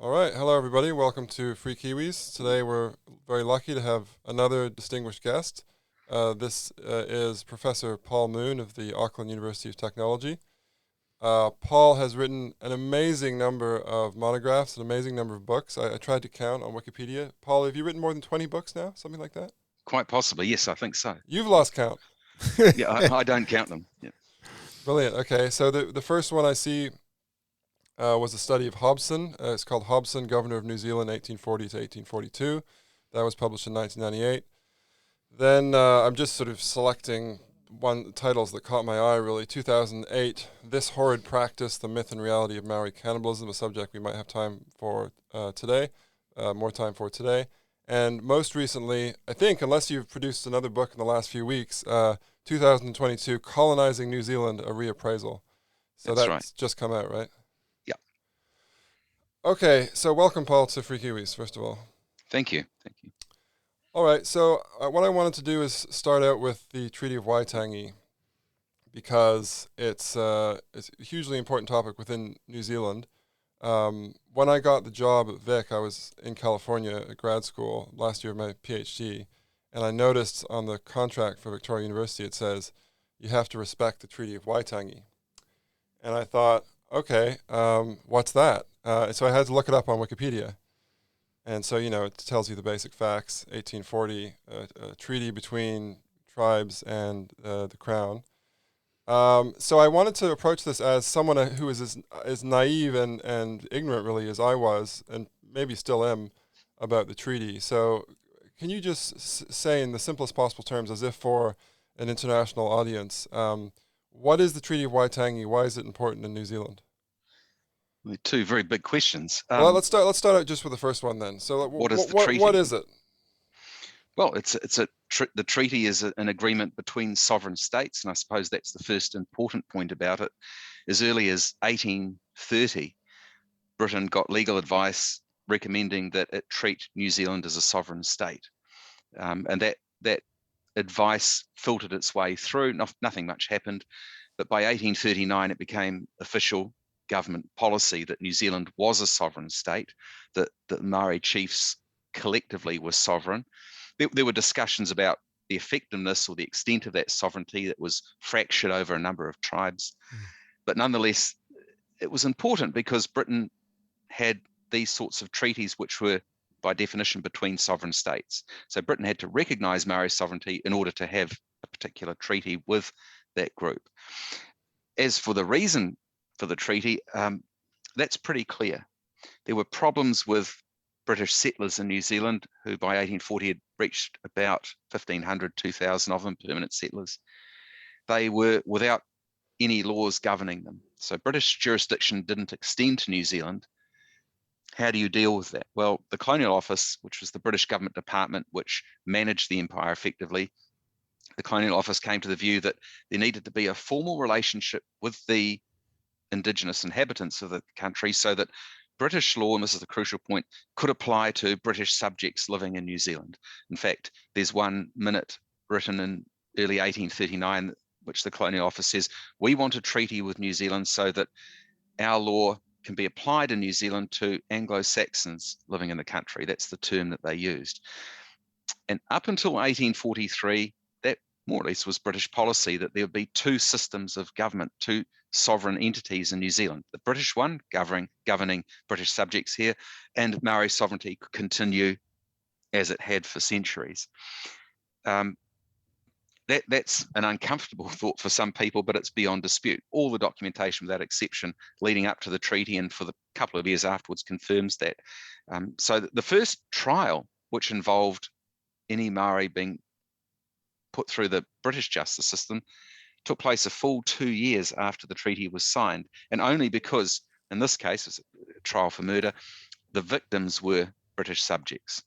All right, hello everybody. Welcome to Free Kiwis. Today we're very lucky to have another distinguished guest. This is Professor Paul Moon of the Auckland University of Technology. Paul has written an amazing number of monographs, an amazing number of books. I tried to count on Wikipedia. Paul, have you written more than 20 books now? Something like that? Quite possibly, yes, I think so. You've lost count. Yeah, I don't count them. Yeah, Brilliant. Okay, so the first one I see was a study of Hobson. It's called Hobson, Governor of New Zealand, 1840 to 1842. That was published in 1998. Then I'm just sort of selecting one titles that caught my eye really. 2008, This Horrid Practice, The Myth and Reality of Maori Cannibalism, a subject we might have time for today, more time for today. And most recently, I think, unless you've produced another book in the last few weeks, 2022, Colonizing New Zealand, a Reappraisal. So that's right. that's just come out, right? Yeah, Okay, so welcome, Paul, to Free Kiwis, first of all. thank you. Thank you. All right, so what I wanted to do is start out with the Treaty of Waitangi because it's a hugely important topic within New Zealand. When I got the job at Vic, I was in California at grad school last year of my PhD, and I noticed on the contract for Victoria University it says you have to respect the Treaty of Waitangi, and I thought, okay, what's that? So I had to look it up on Wikipedia. And so, it tells you the basic facts. 1840, a treaty between tribes and the crown. So I wanted to approach this as someone who is as naive and ignorant, really, as I was, and maybe still am, about the treaty. So can you just say in the simplest possible terms, as if for an international audience, what is the Treaty of Waitangi? Why is it important in New Zealand? They're two very big questions. Well, let's start out just with the first one then. So What is the what treaty? is it? Well, the treaty is an agreement between sovereign states, and I suppose that's the first important point about it. As early as 1830, Britain got legal advice recommending that it treat New Zealand as a sovereign state, and that advice filtered its way through. Nothing much happened. But by 1839, it became official government policy that New Zealand was a sovereign state, that the Maori chiefs collectively were sovereign. There were discussions about the effectiveness or the extent of that sovereignty that was fractured over a number of tribes. But nonetheless, it was important because Britain had these sorts of treaties which were by definition between sovereign states. So Britain had to recognize Maori sovereignty in order to have a particular treaty with that group. As for the reason for the treaty, that's pretty clear. There were problems with British settlers in New Zealand who by 1840 had reached about 1,500, 2,000 of them, permanent settlers. They were without any laws governing them. So British jurisdiction didn't extend to New Zealand. How do you deal with that? Well, the Colonial Office, which was the British government department which managed the empire effectively, the Colonial Office came to the view that there needed to be a formal relationship with the indigenous inhabitants of the country so that British law, and this is the crucial point, could apply to British subjects living in New Zealand. In fact, there's one minute written in early 1839, which the Colonial Office says, we want a treaty with New Zealand so that our law can be applied in New Zealand to Anglo-Saxons living in the country. That's the term that they used. And up until 1843, that more or less was British policy, that there would be two systems of government, two sovereign entities in New Zealand. The British one governing British subjects here, and Maori sovereignty could continue as it had for centuries. That's an uncomfortable thought for some people, but it's beyond dispute. All the documentation, without exception, leading up to the treaty and for the couple of years afterwards confirms that. So the first trial, which involved any Maori being put through the British justice system, took place a full 2 years after the treaty was signed, and only because, in this case, it's a trial for murder, the victims were British subjects.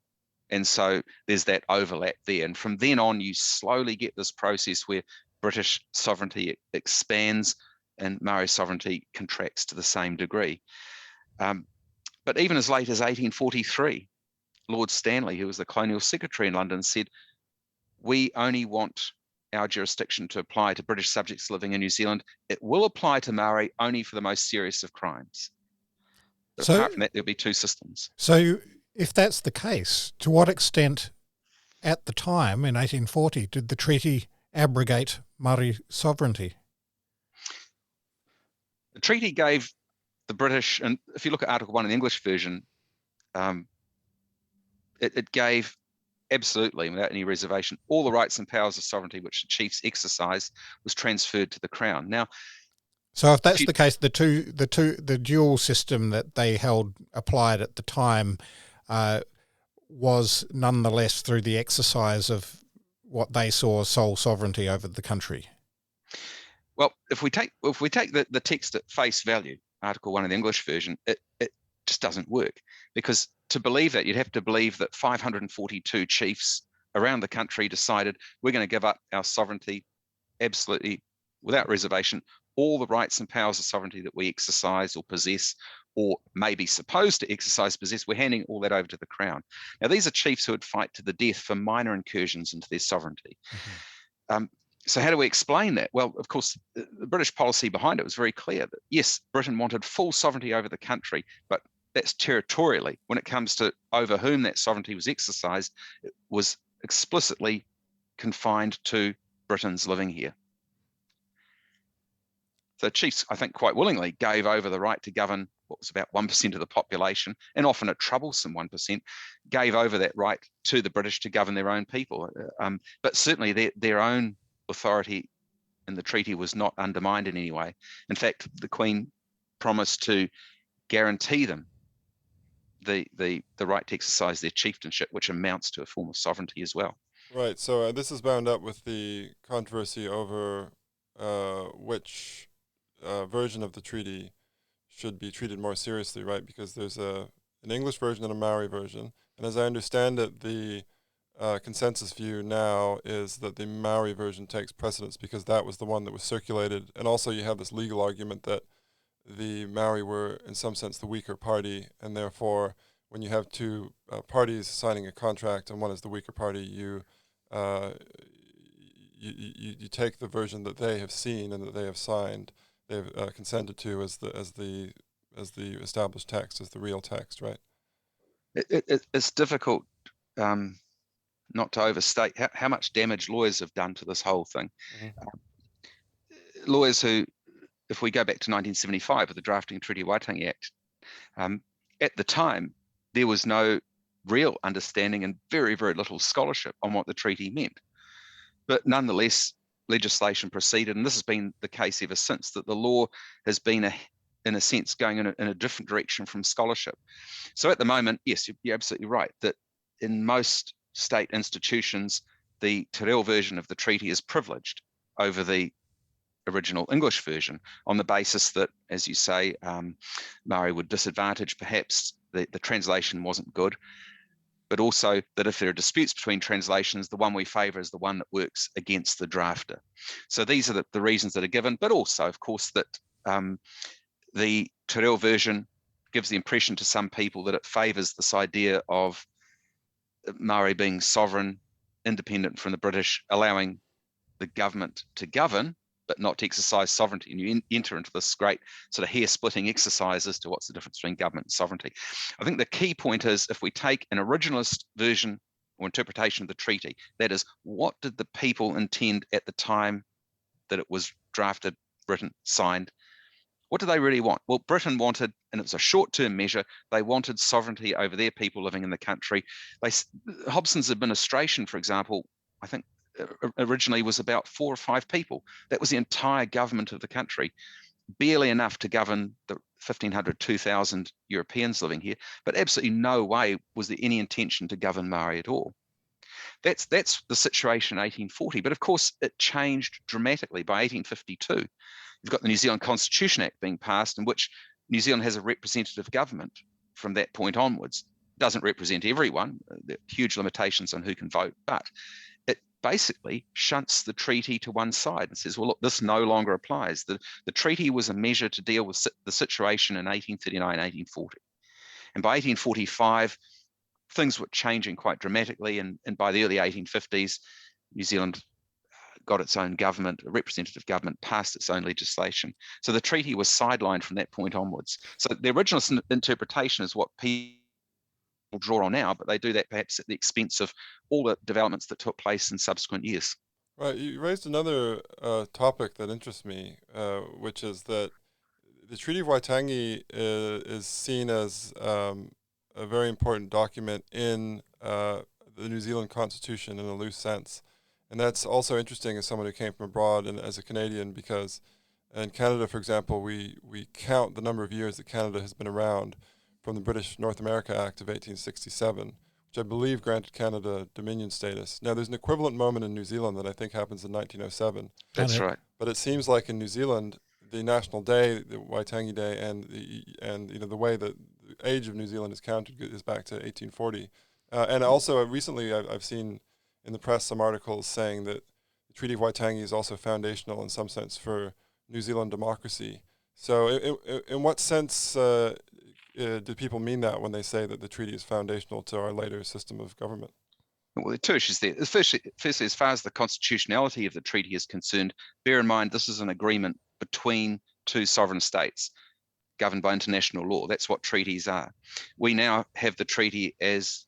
And so there's that overlap there. And from then on, you slowly get this process where British sovereignty expands and Maori sovereignty contracts to the same degree. But even as late as 1843, Lord Stanley, who was the colonial secretary in London, said, we only want our jurisdiction to apply to British subjects living in New Zealand. It will apply to Maori only for the most serious of crimes. But So, apart from that, there'll be two systems. So if that's the case, to what extent at the time in 1840 did the treaty abrogate Maori sovereignty? The treaty gave the British, and if you look at Article 1 in the English version, it gave absolutely, without any reservation, all the rights and powers of sovereignty which the chiefs exercised was transferred to the Crown. Now, so if that's the case, the dual system that they held applied at the time was nonetheless through the exercise of what they saw as sole sovereignty over the country. Well, if we take the text at face value, Article 1 of the English version, it just doesn't work, because to believe that, you'd have to believe that 542 chiefs around the country decided we're going to give up our sovereignty absolutely without reservation, all the rights and powers of sovereignty that we exercise or possess or may be supposed to exercise, possess, we're handing all that over to the Crown. Now, these are chiefs who would fight to the death for minor incursions into their sovereignty. Mm-hmm. So how do we explain that? Well, of course, the British policy behind it was very clear that, yes, Britain wanted full sovereignty over the country, but that's territorially. When it comes to over whom that sovereignty was exercised, it was explicitly confined to Britons living here. So chiefs, I think, quite willingly gave over the right to govern what was about 1% of the population, and often a troublesome 1%, gave over that right to the British to govern their own people. But certainly their own authority in the treaty was not undermined in any way. In fact, the Queen promised to guarantee them the right to exercise their chieftainship, which amounts to a form of sovereignty as well. Right. So this is bound up with the controversy over which version of the treaty should be treated more seriously, right? Because there's an English version and a Maori version, and as I understand it, the consensus view now is that the Maori version takes precedence because that was the one that was circulated, and also you have this legal argument that the Maori were in some sense the weaker party, and therefore when you have two parties signing a contract and one is the weaker party, you take the version that they have seen and that they have signed, they've consented to as the established text, as the real text, right? It's difficult not to overstate how much damage lawyers have done to this whole thing. Mm-hmm. Lawyers who, if we go back to 1975 with the drafting Treaty of Waitangi Act, at the time there was no real understanding and very, very little scholarship on what the treaty meant. But nonetheless, legislation proceeded, and this has been the case ever since, that the law has been, in a sense, going in a different direction from scholarship. So at the moment, yes, you're absolutely right, that in most state institutions, the Te Reo version of the treaty is privileged over the original English version on the basis that, as you say, Maori would disadvantage perhaps the translation wasn't good, but also that if there are disputes between translations, the one we favour is the one that works against the drafter. So these are the reasons that are given, but also, of course, that the Te Reo version gives the impression to some people that it favours this idea of Maori being sovereign, independent from the British, allowing the government to govern, but not to exercise sovereignty. And you enter into this great sort of hair-splitting exercise as to what's the difference between government and sovereignty. I think the key point is, if we take an originalist version or interpretation of the treaty, that is, what did the people intend at the time that it was drafted, written, signed? What do they really want? Well, Britain wanted, and it was a short-term measure, they wanted sovereignty over their people living in the country. Hobson's administration, for example, I think originally was about 4 or 5 people. That was the entire government of the country, barely enough to govern the 1,500, 2,000 Europeans living here, but absolutely no way was there any intention to govern Maori at all. That's the situation in 1840, but of course it changed dramatically by 1852. You've got the New Zealand Constitution Act being passed, in which New Zealand has a representative government from that point onwards. It doesn't represent everyone, there are huge limitations on who can vote, but it basically shunts the treaty to one side and says, well, look, this no longer applies. The treaty was a measure to deal with the situation in 1839, 1840. And by 1845, things were changing quite dramatically. And by the early 1850s, New Zealand got its own government, a representative government, passed its own legislation. So the treaty was sidelined from that point onwards. So the original interpretation is what people draw on now, but they do that perhaps at the expense of all the developments that took place in subsequent years. Right. You raised another topic that interests me, which is that the Treaty of Waitangi is seen as a very important document in the New Zealand Constitution in a loose sense. And that's also interesting as someone who came from abroad and as a Canadian, because in Canada, for example, we count the number of years that Canada has been around from the British North America Act of 1867, which I believe granted Canada Dominion status. Now, there's an equivalent moment in New Zealand that I think happens in 1907. That's right. But it seems like in New Zealand, the National Day, the Waitangi Day, and the way that the age of New Zealand is counted is back to 1840. And also recently I've seen in the press some articles saying that the Treaty of Waitangi is also foundational in some sense for New Zealand democracy. So in what sense do people mean that when they say that the treaty is foundational to our later system of government? Well, there are two issues there. Firstly, as far as the constitutionality of the treaty is concerned, bear in mind this is an agreement between two sovereign states governed by international law. That's what treaties are. We now have the treaty as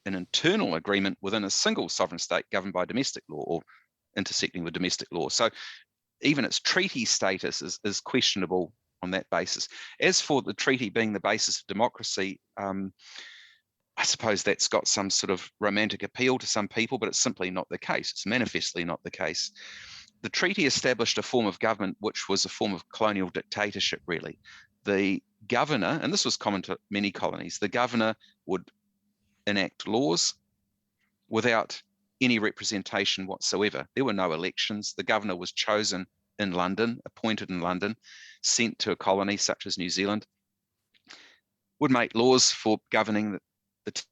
an internal agreement within a single sovereign state governed by domestic law or intersecting with domestic law. So even its treaty status is questionable on that basis. As for the treaty being the basis of democracy, I suppose that's got some sort of romantic appeal to some people, but it's simply not the case. It's manifestly not the case. The treaty established a form of government which was a form of colonial dictatorship, really. The governor, and this was common to many colonies, the governor would enact laws without any representation whatsoever. There were no elections. The governor was chosen in London, appointed in London, sent to a colony such as New Zealand, would make laws for governing the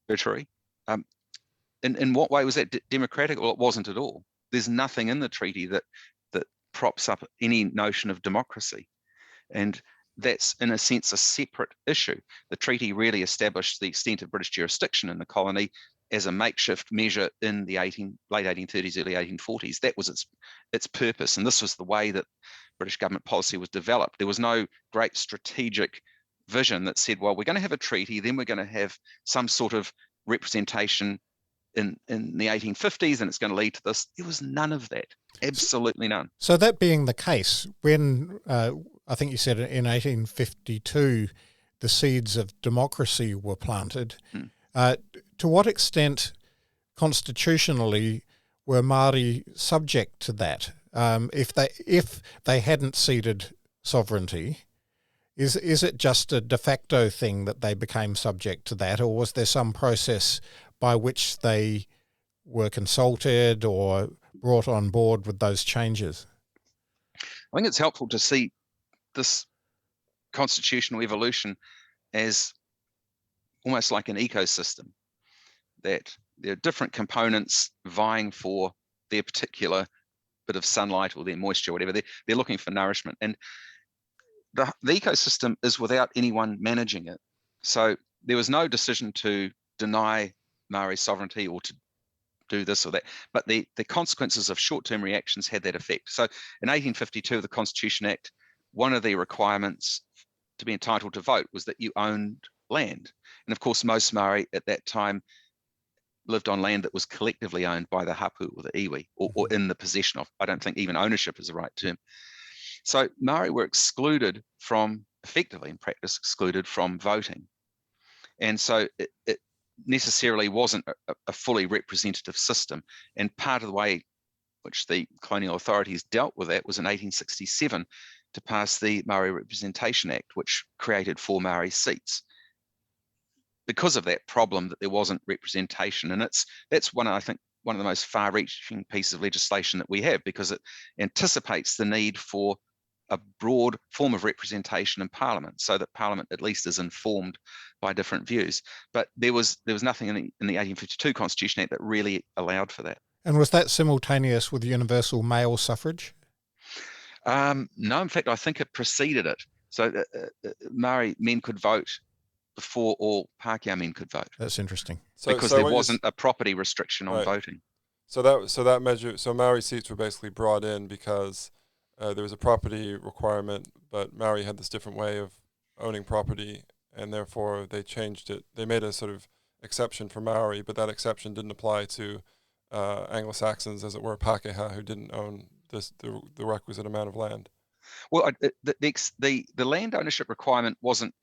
territory. In what way was that democratic? Well, it wasn't at all. There's nothing in the treaty that props up any notion of democracy. And that's, in a sense, a separate issue. The treaty really established the extent of British jurisdiction in the colony as a makeshift measure in the late 1830s, early 1840s. That was its purpose. And this was the way that British government policy was developed. There was no great strategic vision that said, well, we're going to have a treaty, then we're going to have some sort of representation in the 1850s, and it's going to lead to this. There was none of that. Absolutely none. So that being the case, when I think you said in 1852 the seeds of democracy were planted, to what extent constitutionally were Maori subject to that? If they hadn't ceded sovereignty, is it just a de facto thing that they became subject to that, or was there some process by which they were consulted or brought on board with those changes? I think it's helpful to see this constitutional evolution as almost like an ecosystem, that there are different components vying for their particular bit of sunlight or their moisture, whatever. They're looking for nourishment. And the ecosystem is without anyone managing it. So there was no decision to deny Maori sovereignty or to do this or that, but the consequences of short-term reactions had that effect. So in 1852, the Constitution Act, one of the requirements to be entitled to vote was that you owned land. And of course, most Maori at that time lived on land that was collectively owned by the hapu or the iwi, or in the possession of. I don't think even ownership is the right term. So Maori were excluded from, effectively in practice, excluded from voting. And so it necessarily wasn't a fully representative system. And part of the way which the colonial authorities dealt with that was in 1867 to pass the Maori Representation Act, which created 4 Maori seats. Because of that problem that there wasn't representation, and that's one of the most far-reaching pieces of legislation that we have, because it anticipates the need for a broad form of representation in Parliament, so that Parliament at least is informed by different views. But there was nothing in the 1852 Constitution Act that really allowed for that. And was that simultaneous with universal male suffrage? No, in fact, I think it preceded it. So Maori men could vote before all Pākehā men could vote. That's interesting. Because there wasn't a property restriction on voting. So Maori seats were basically brought in because there was a property requirement, but Maori had this different way of owning property, and therefore they changed it. They made a sort of exception for Maori, but that exception didn't apply to Anglo-Saxons, as it were, Pākehā, who didn't own the requisite amount of land. Well, the land ownership requirement wasn't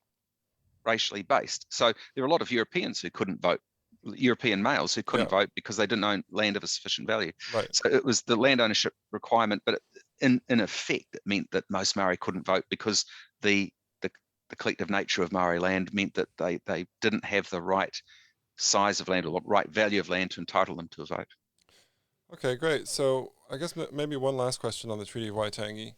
racially based. So there were a lot of Europeans who couldn't vote, European males who couldn't vote because they didn't own land of a sufficient value. Right. So it was the land ownership requirement, but in effect, it meant that most Maori couldn't vote because the collective nature of Maori land meant that they didn't have the right size of land or the right value of land to entitle them to a vote. Okay, great. So I guess maybe one last question on the Treaty of Waitangi.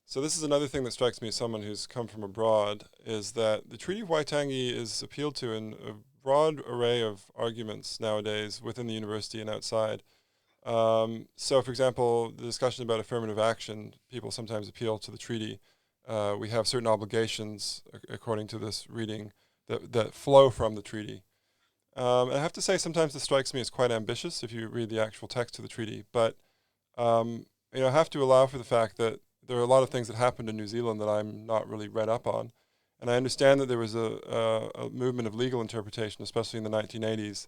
So this is another thing that strikes me as someone who's come from abroad, is that the Treaty of Waitangi is appealed to in a broad array of arguments nowadays within the university and outside. So, for example, the discussion about affirmative action, people sometimes appeal to the treaty. We have certain obligations, according to this reading, that flow from the treaty. I have to say, sometimes this strikes me as quite ambitious if you read the actual text of the treaty. But I have to allow for the fact that there are a lot of things that happened in New Zealand that I'm not really read up on. And I understand that there was a movement of legal interpretation, especially in the 1980s,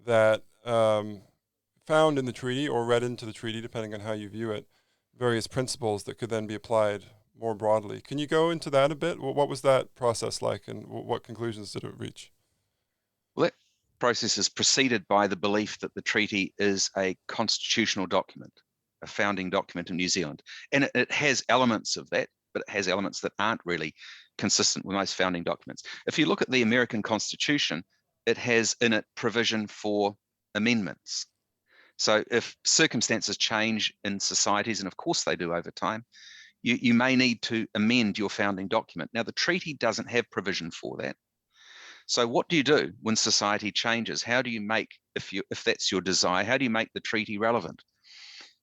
that found in the treaty or read into the treaty, depending on how you view it, various principles that could then be applied more broadly. Can you go into that a bit? What was that process like, and what conclusions did it reach? Well, that process is preceded by the belief that the treaty is a constitutional document, a founding document in New Zealand. And it has elements of that, but it has elements that aren't really consistent with most founding documents. If you look at the American Constitution, it has in it provision for amendments. So if circumstances change in societies, and of course they do over time, you may need to amend your founding document. Now, the treaty doesn't have provision for that. So what do you do when society changes? How do you make, if that's your desire, how do you make the treaty relevant?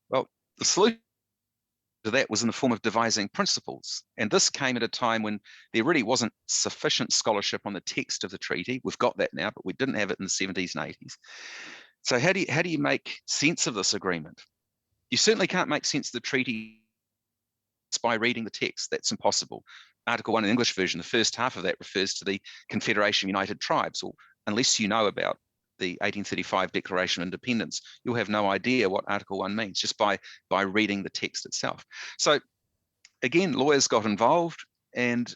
Well, the solution to that was in the form of devising principles. And this came at a time when there really wasn't sufficient scholarship on the text of the treaty. We've got that now, but we didn't have it in the 70s and 80s. So how do you make sense of this agreement? You certainly can't make sense of the treaty by reading the text. That's impossible. Article 1 in the English version, the first half of that refers to the Confederation of United Tribes, or unless you know about the 1835 Declaration of Independence, you'll have no idea what Article 1 means just by reading the text itself. So again, lawyers got involved and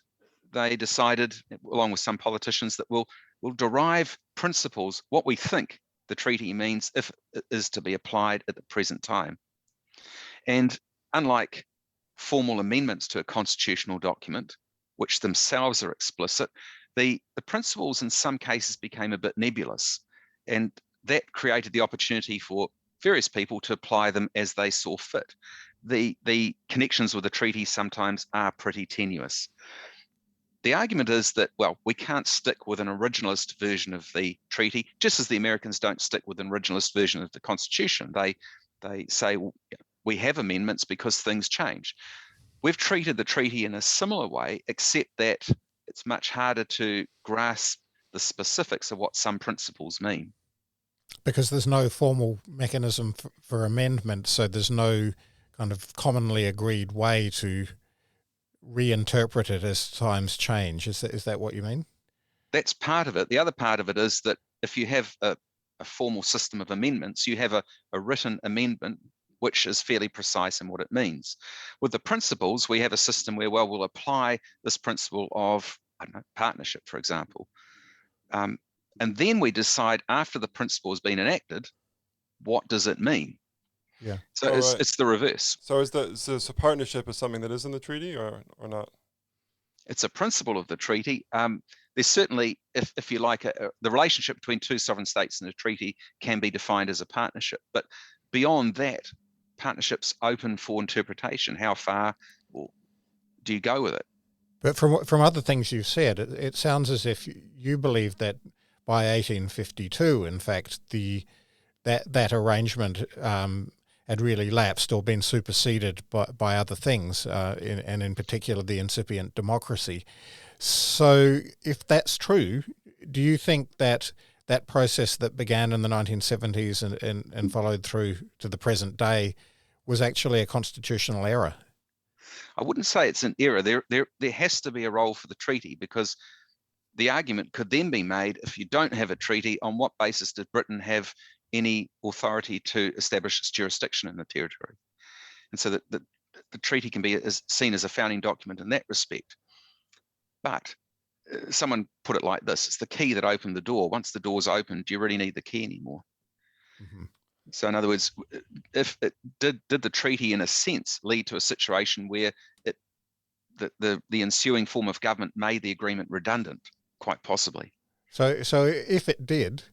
they decided, along with some politicians, that we'll derive principles, what we think the treaty means if it is to be applied at the present time. And unlike formal amendments to a constitutional document, which themselves are explicit, the principles in some cases became a bit nebulous. And that created the opportunity for various people to apply them as they saw fit. The connections with the treaty sometimes are pretty tenuous. The argument is that, well, we can't stick with an originalist version of the treaty, just as the Americans don't stick with an originalist version of the Constitution. They say, well, we have amendments because things change. We've treated the treaty in a similar way, except that it's much harder to grasp the specifics of what some principles mean. Because there's no formal mechanism for amendment, so there's no kind of commonly agreed way to reinterpret it as times change. Is that what you mean? That's part of it. The other part of it is that if you have a formal system of amendments, you have a written amendment which is fairly precise in what it means. With the principles, we have a system where, well, we'll apply this principle of, I don't know, partnership, for example. And then we decide, after the principle has been enacted, what does it mean? Yeah. So it's the reverse. So so partnership is something that is in the treaty or not? It's a principle of the treaty. There's certainly, if you like, the relationship between two sovereign states in a treaty can be defined as a partnership. But beyond that, partnership's open for interpretation. How far do you go with it? But from other things you've said, it sounds as if you believe that by 1852, in fact, that arrangement had really lapsed or been superseded by other things, and in particular the incipient democracy. So if that's true, do you think that that process that began in the 1970s and followed through to the present day was actually a constitutional error? I wouldn't say it's an error. There has to be a role for the treaty, because the argument could then be made, if you don't have a treaty, on what basis does Britain have any authority to establish its jurisdiction in the territory? And so that the treaty can be seen as a founding document in that respect. But someone put it like this: it's the key that opened the door. Once the door's open, do you really need the key anymore? Mm-hmm. So in other words, if it did the treaty in a sense lead to a situation where the ensuing form of government made the agreement redundant? Quite possibly. So if it did,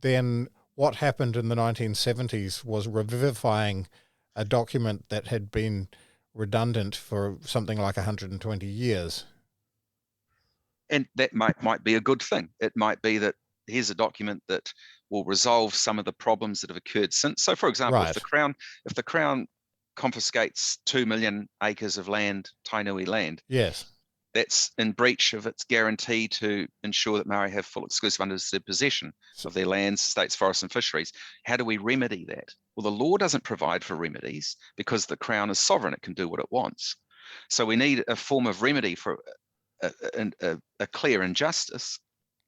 then what happened in the 1970s was revivifying a document that had been redundant for something like 120 years. And that might be a good thing. It might be that here's a document that will resolve some of the problems that have occurred since. So, for example, Right. if the Crown confiscates 2 million acres of land, Tainui land, Yes. that's in breach of its guarantee to ensure that Maori have full exclusive understood possession of their lands, states, forests, and fisheries. How do we remedy that? Well, the law doesn't provide for remedies because the Crown is sovereign. It can do what it wants. So we need a form of remedy for a clear injustice.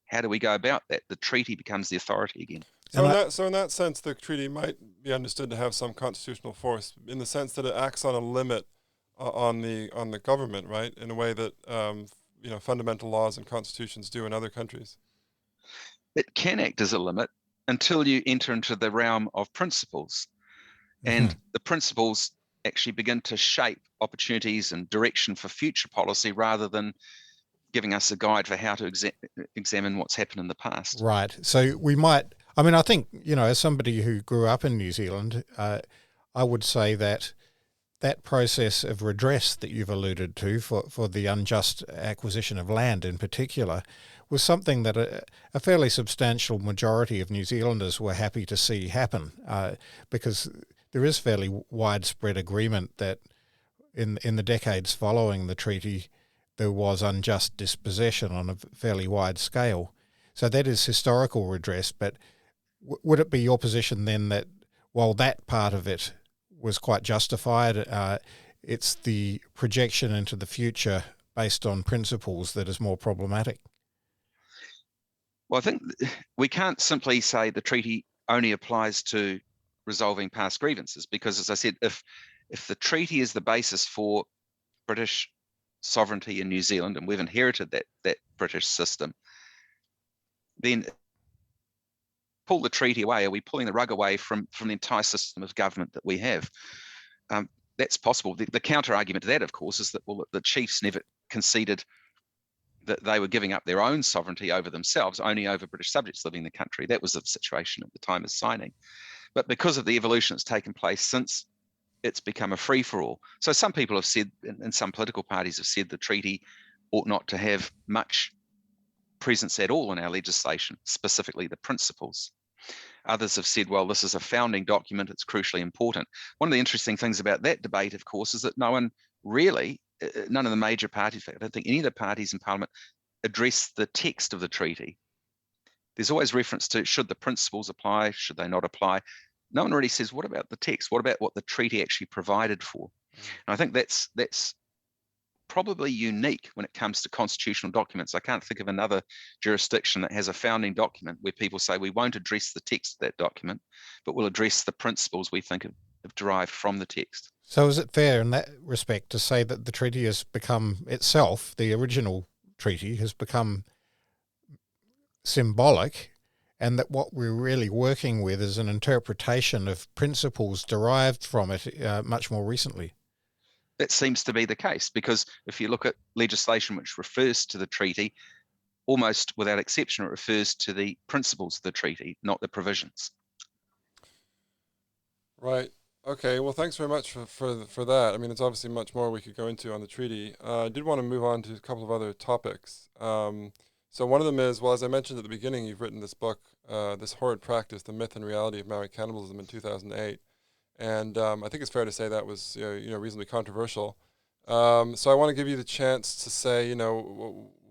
How do we go about that? The treaty becomes the authority again. So in that sense, the treaty might be understood to have some constitutional force, in the sense that it acts on a limit on the government, right? In a way that fundamental laws and constitutions do in other countries. It can act as a limit until you enter into the realm of principles, and the principles actually begin to shape opportunities and direction for future policy, rather than giving us a guide for how to examine what's happened in the past. Right. So we might. I mean, I think, as somebody who grew up in New Zealand, I would say that process of redress that you've alluded to for the unjust acquisition of land in particular was something that a fairly substantial majority of New Zealanders were happy to see happen, because there is fairly widespread agreement that in the decades following the treaty there was unjust dispossession on a fairly wide scale. So that is historical redress, but would it be your position then that while that part of it was quite justified, it's the projection into the future based on principles that is more problematic? Well, I think we can't simply say the treaty only applies to resolving past grievances, because, as I said, if the treaty is the basis for British sovereignty in New Zealand, and we've inherited that British system, then pull the treaty away. Are we pulling the rug away from the entire system of government that we have? That's possible. The counter argument to that, of course, is that, well, the chiefs never conceded that they were giving up their own sovereignty over themselves, only over British subjects living in the country. That was the situation at the time of signing. But because of the evolution that's taken place since, it's become a free-for-all. So some people have said, and some political parties have said, the treaty ought not to have much presence at all in our legislation, specifically the principles. Others have said, well, this is a founding document, it's crucially important. One of the interesting things about that debate, of course, is that none of the major parties, in fact, I don't think any of the parties in Parliament address the text of the treaty. There's always reference to, should the principles apply, should they not apply? No one really says, what about the text? What about what the treaty actually provided for? And I think that's probably unique when it comes to constitutional documents. I can't think of another jurisdiction that has a founding document where people say, we won't address the text of that document, but we'll address the principles we think have derived from the text. So is it fair in that respect to say that the treaty has become itself, the original treaty has become symbolic, and that what we're really working with is an interpretation of principles derived from it much more recently? That seems to be the case, because if you look at legislation which refers to the treaty, almost without exception, it refers to the principles of the treaty, not the provisions. Right. Okay. Well, thanks very much for that. I mean, there's obviously much more we could go into on the treaty. I did want to move on to a couple of other topics. So one of them is, well, as I mentioned at the beginning, you've written this book, This Horrid Practice, The Myth and Reality of Maori Cannibalism in 2008. And I think it's fair to say that was reasonably controversial. So I want to give you the chance to say,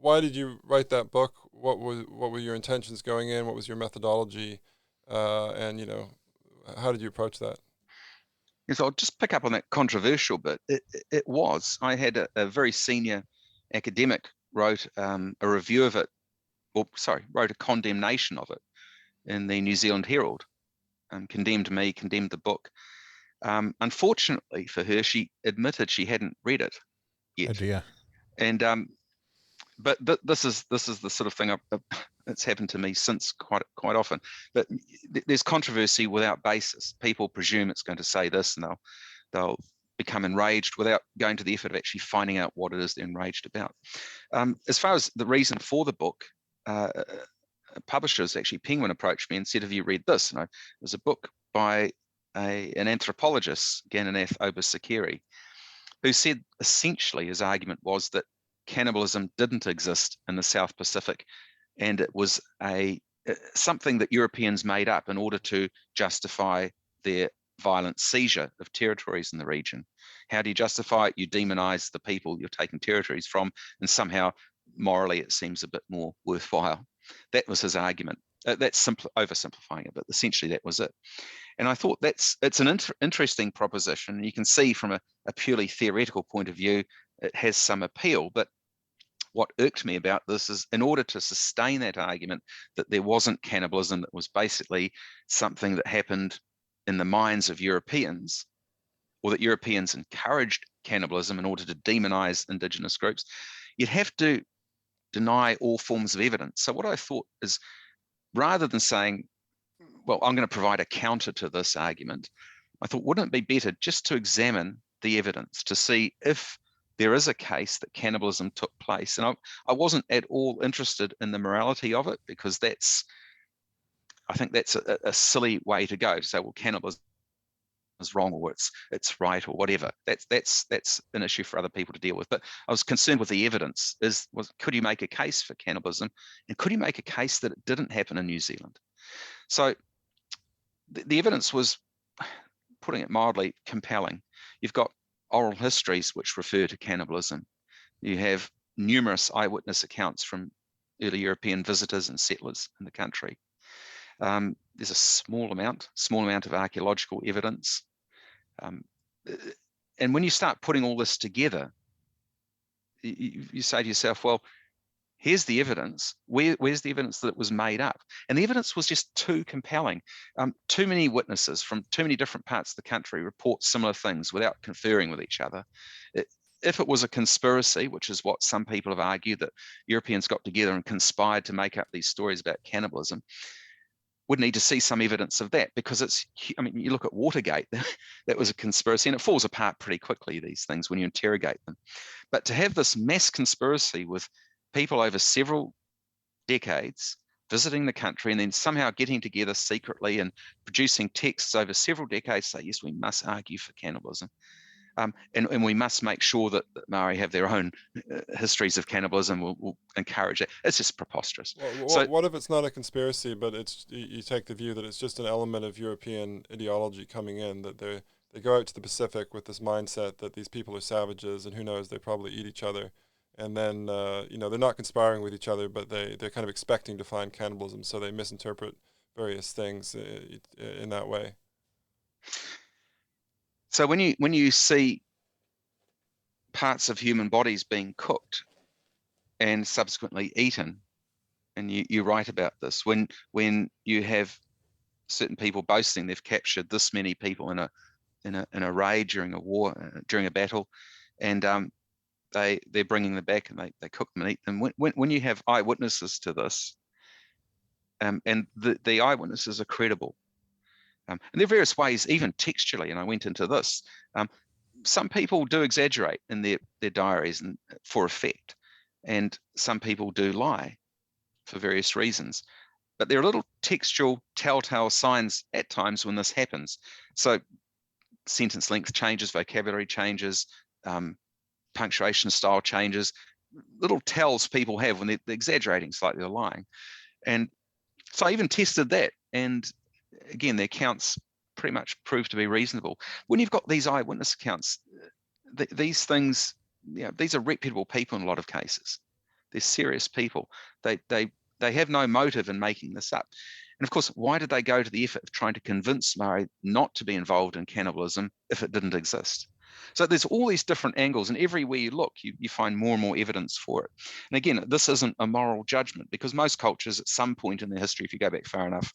why did you write that book? What were your intentions going in? What was your methodology? And how did you approach that? Yes, I'll just pick up on that controversial bit. It was. I had a very senior academic wrote a review of it, wrote a condemnation of it in the New Zealand Herald. Condemned the book. Unfortunately for her, she admitted she hadn't read it yet. Oh dear. And but this is the sort of thing that's happened to me since quite often. But there's controversy without basis. People presume it's going to say this, and they'll become enraged without going to the effort of actually finding out what it is they're enraged about. As far as the reason for the book, publishers, actually Penguin, approached me and said, "Have you read this?" And it was a book by an anthropologist, Gananath Obasekere, who said essentially his argument was that cannibalism didn't exist in the South Pacific, and it was something that Europeans made up in order to justify their violent seizure of territories in the region. How do you justify it? You demonize the people you're taking territories from, and somehow morally it seems a bit more worthwhile. That was his argument. That's oversimplifying it, but essentially that was it. And I thought it's an interesting proposition. You can see from a purely theoretical point of view, it has some appeal. But what irked me about this is, in order to sustain that argument that there wasn't cannibalism, that was basically something that happened in the minds of Europeans, or that Europeans encouraged cannibalism in order to demonize indigenous groups, you'd have to deny all forms of evidence. So what I thought is, rather than saying, well, I'm going to provide a counter to this argument, I thought, wouldn't it be better just to examine the evidence to see if there is a case that cannibalism took place? And I wasn't at all interested in the morality of it, because I think that's a silly way to go, to say, well, cannibalism is wrong, or it's right, or whatever. That's an issue for other people to deal with. But I was concerned with the evidence. Could you make a case for cannibalism, and could you make a case that it didn't happen in New Zealand? So the evidence was, putting it mildly, compelling. You've got oral histories which refer to cannibalism. You have numerous eyewitness accounts from early European visitors and settlers in the country. There's a small amount of archaeological evidence. And when you start putting all this together, you say to yourself, well, here's the evidence. Where's the evidence that it was made up? And the evidence was just too compelling. Too many witnesses from too many different parts of the country report similar things without conferring with each other. If it was a conspiracy, which is what some people have argued, that Europeans got together and conspired to make up these stories about cannibalism, would need to see some evidence of that, because you look at Watergate, that was a conspiracy, and it falls apart pretty quickly, these things, when you interrogate them. But to have this mass conspiracy with people over several decades visiting the country, and then somehow getting together secretly and producing texts over several decades, say, yes, we must argue for cannibalism. And we must make sure that Maori have their own histories of cannibalism. We'll encourage it. It's just preposterous. Well, so, what if it's not a conspiracy, but you take the view that it's just an element of European ideology coming in, that they go out to the Pacific with this mindset that these people are savages, and who knows, they probably eat each other. And then, they're not conspiring with each other, but they're kind of expecting to find cannibalism, so they misinterpret various things in that way. So when you see parts of human bodies being cooked and subsequently eaten, and you write about this, when you have certain people boasting they've captured this many people in a raid during a war, during a battle, and they're bringing them back and they cook them and eat them. When you have eyewitnesses to this, and the eyewitnesses are credible. And there are various ways, even textually, and I went into this. Some people do exaggerate in their diaries and for effect, and some people do lie for various reasons. But there are little textual telltale signs at times when this happens. So sentence length changes, vocabulary changes, punctuation style changes, little tells people have when they're exaggerating slightly or lying. And so I even tested that, and again, the accounts pretty much proved to be reasonable. When you've got these eyewitness accounts, these things, these are reputable people in a lot of cases. They're serious people. They have no motive in making this up. And of course, why did they go to the effort of trying to convince Maori not to be involved in cannibalism if it didn't exist? So there's all these different angles, and everywhere you look, you find more and more evidence for it. And again, this isn't a moral judgment, because most cultures at some point in their history, if you go back far enough,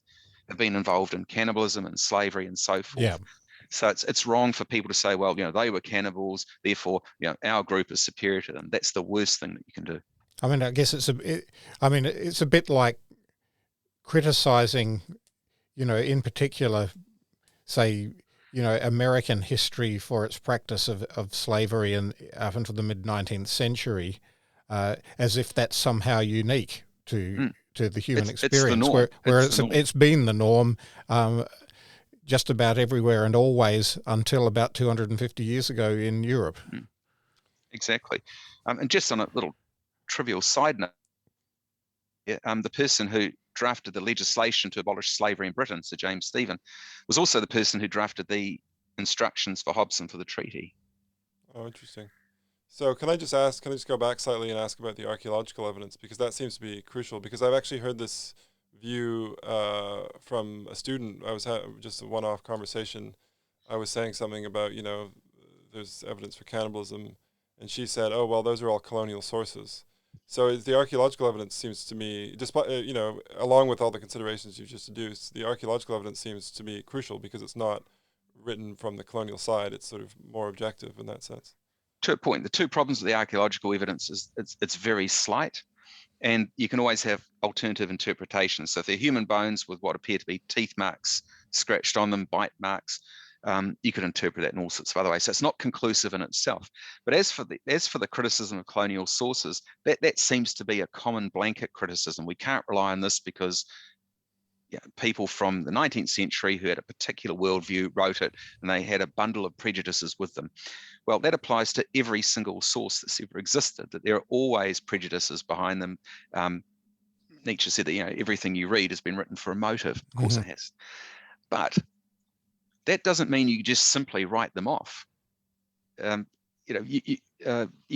have been involved in cannibalism and slavery and so forth. Yeah. So it's wrong for people to say, well, they were cannibals, therefore, our group is superior to them. That's the worst thing that you can do. I mean, I guess it's a bit like criticizing, in particular, say, American history for its practice of slavery and up until the mid-19th century, as if that's somehow unique to the human experience, it's been the norm just about everywhere and always until about 250 years ago in Europe. Exactly. And just on a little trivial side note, the person who drafted the legislation to abolish slavery in Britain, Sir James Stephen, was also the person who drafted the instructions for Hobson for the treaty. Oh, interesting. So can I just go back slightly and ask about the archaeological evidence, because that seems to be crucial, because I've actually heard this view from a student. I was just a one-off conversation. I was saying something about, there's evidence for cannibalism, and she said, oh, well, those are all colonial sources. So the archaeological evidence seems to me, despite, along with all the considerations you've just deduced, the archaeological evidence seems to be crucial, because it's not written from the colonial side. It's sort of more objective in that sense. To a point, the two problems with the archaeological evidence is it's very slight, and you can always have alternative interpretations. So if they're human bones with what appear to be teeth marks scratched on them, bite marks, you could interpret that in all sorts of other ways. So it's not conclusive in itself. But as for the criticism of colonial sources, that seems to be a common blanket criticism. We can't rely on this because people from the 19th century who had a particular worldview wrote it, and they had a bundle of prejudices with them. Well, that applies to every single source that's ever existed, that there are always prejudices behind them. Nietzsche said that everything you read has been written for a motive. Of course it has. But that doesn't mean you just simply write them off. You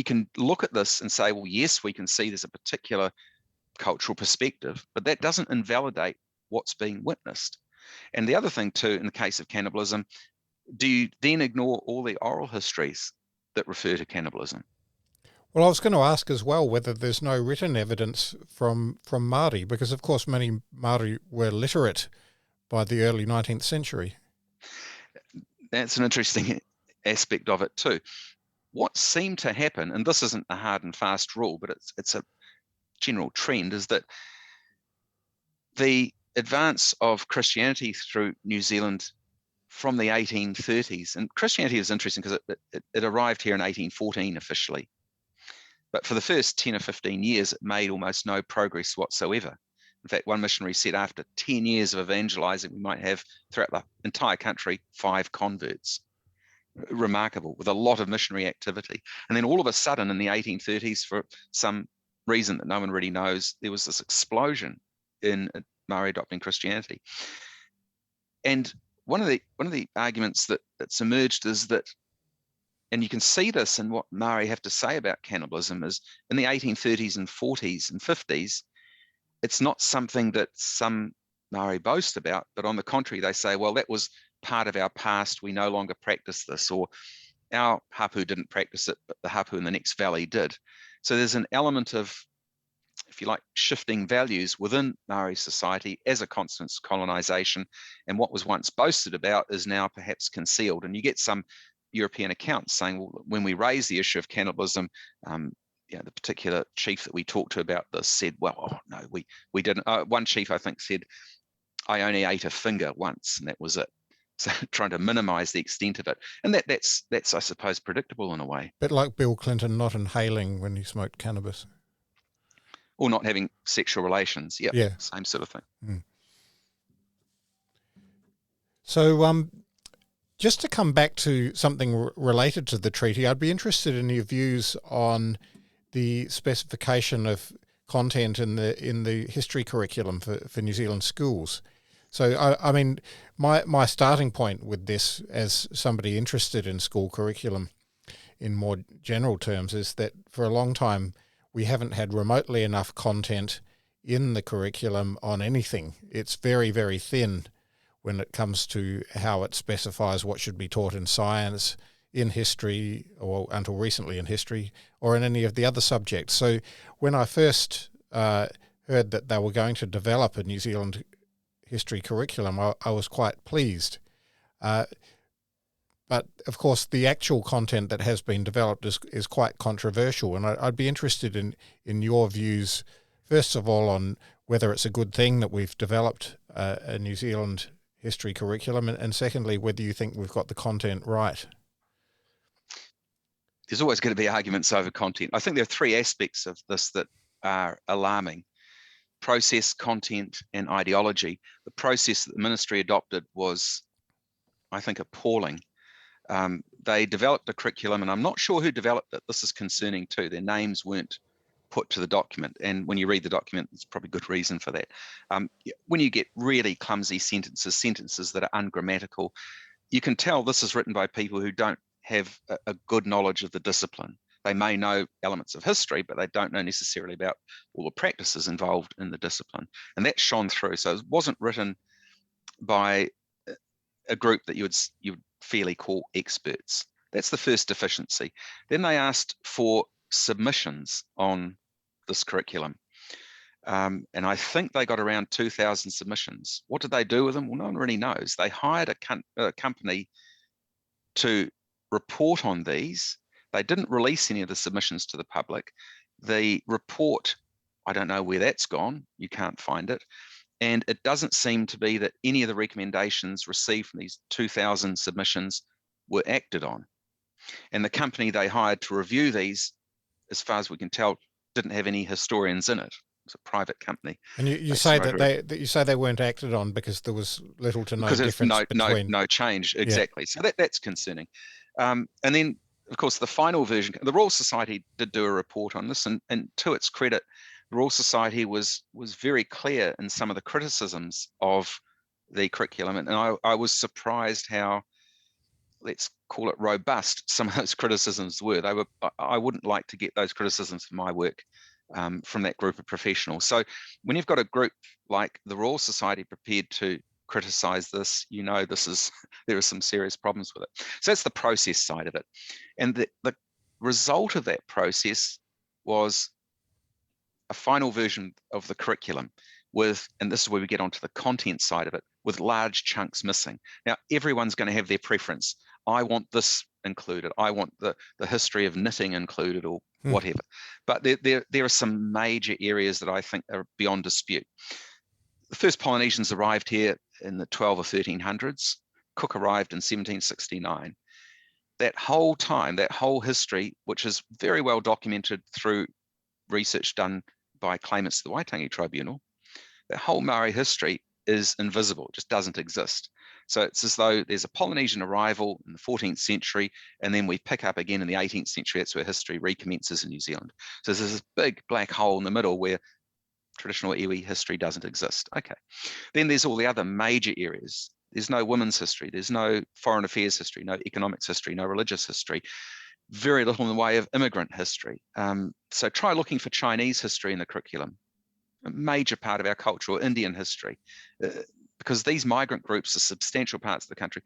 can look at this and say, well, yes, we can see there's a particular cultural perspective, but that doesn't invalidate what's being witnessed. And the other thing too, in the case of cannibalism, do you then ignore all the oral histories that refer to cannibalism? Well, I was going to ask as well whether there's no written evidence from Maori, because of course many Maori were literate by the early 19th century. That's an interesting aspect of it too. What seemed to happen, and this isn't a hard and fast rule, but it's a general trend, is that the advance of Christianity through New Zealand from the 1830s, and Christianity is interesting because it arrived here in 1814 officially, but for the first 10 or 15 years, it made almost no progress whatsoever. In fact, one missionary said after 10 years of evangelizing, we might have throughout the entire country 5 converts. Remarkable, with a lot of missionary activity. And then all of a sudden in the 1830s, for some reason that no one really knows, there was this explosion in Maori adopting Christianity. And one of the arguments that's emerged is that, and you can see this in what Maori have to say about cannibalism, is in the 1830s and 40s and 50s, it's not something that some Maori boast about, but on the contrary, they say, well, that was part of our past. We no longer practice this, or our hapu didn't practice it, but the hapu in the next valley did. So there's an element of, if you like, shifting values within Maori society as a consequence of colonization, and what was once boasted about is now perhaps concealed. And you get some European accounts saying, well, when we raise the issue of cannibalism, the particular chief that we talked to about this said, well, oh, no, we didn't. One chief, I think, said, I only ate a finger once, and that was it. So trying to minimize the extent of it. And that's I suppose, predictable in a way. Bit like Bill Clinton not inhaling when he smoked cannabis. Or not having sexual relations. Yep, yeah. Same sort of thing. Mm. So just to come back to something related to the treaty, I'd be interested in your views on the specification of content in the history curriculum for New Zealand schools. So, I mean, my starting point with this, as somebody interested in school curriculum in more general terms, is that for a long time we haven't had remotely enough content in the curriculum on anything. It's very, very thin when it comes to how it specifies what should be taught in science, in history, or until recently in history, or in any of the other subjects. So when I first heard that they were going to develop a New Zealand history curriculum, I was quite pleased. But of course, the actual content that has been developed is quite controversial, and I'd be interested in your views, first of all, on whether it's a good thing that we've developed a New Zealand history curriculum, and secondly, whether you think we've got the content right. There's always going to be arguments over content. I think there are three aspects of this that are alarming: process, content, and ideology. The process that the ministry adopted was, I think, appalling. They developed a curriculum, and I'm not sure who developed it. This is concerning too. Their names weren't put to the document, and when you read the document, there's probably good reason for that. When you get really clumsy sentences that are ungrammatical, you can tell this is written by people who don't have a good knowledge of the discipline. They may know elements of history, but they don't know necessarily about all the practices involved in the discipline, and that shone through. So it wasn't written by a group that you would fairly call experts. That's the first deficiency. Then they asked for submissions on this curriculum. And I think they got around 2,000 submissions. What did they do with them? Well, no one really knows. They hired a company to report on these. They didn't release any of the submissions to the public. The report, I don't know where that's gone. You can't find it. And it doesn't seem to be that any of the recommendations received from these 2,000 submissions were acted on. And the company they hired to review these, as far as we can tell, didn't have any historians in it. It's a private company. And you say that they weren't acted on because there was little to no difference between no change, exactly. Yeah. So that's concerning. And then, of course, the final version, the Royal Society did do a report on this, and to its credit, the Royal Society was very clear in some of the criticisms of the curriculum, and I was surprised how, let's call it, robust some of those criticisms were. I wouldn't like to get those criticisms for my work from that group of professionals. So when you've got a group like the Royal Society prepared to criticize this, there are some serious problems with it. So that's the process side of it. And the result of that process was a final version of the curriculum with, and this is where we get onto the content side of it, with large chunks missing. Now, everyone's going to have their preference. I want this included. I want the history of knitting included, or whatever. But there are some major areas that I think are beyond dispute. The first Polynesians arrived here in the 12 or 1300s. Cook arrived in 1769. That whole time, that whole history, which is very well documented through research done by claimants to the Waitangi Tribunal, that whole Maori history is invisible. It just doesn't exist. So it's as though there's a Polynesian arrival in the 14th century, and then we pick up again in the 18th century. That's where history recommences in New Zealand. So there's this big black hole in the middle where traditional iwi history doesn't exist. Okay. Then there's all the other major areas. There's no women's history. There's no foreign affairs history, no economics history, no religious history. Very little in the way of immigrant history. So try looking for Chinese history in the curriculum, a major part of our cultural Indian history, because these migrant groups are substantial parts of the country.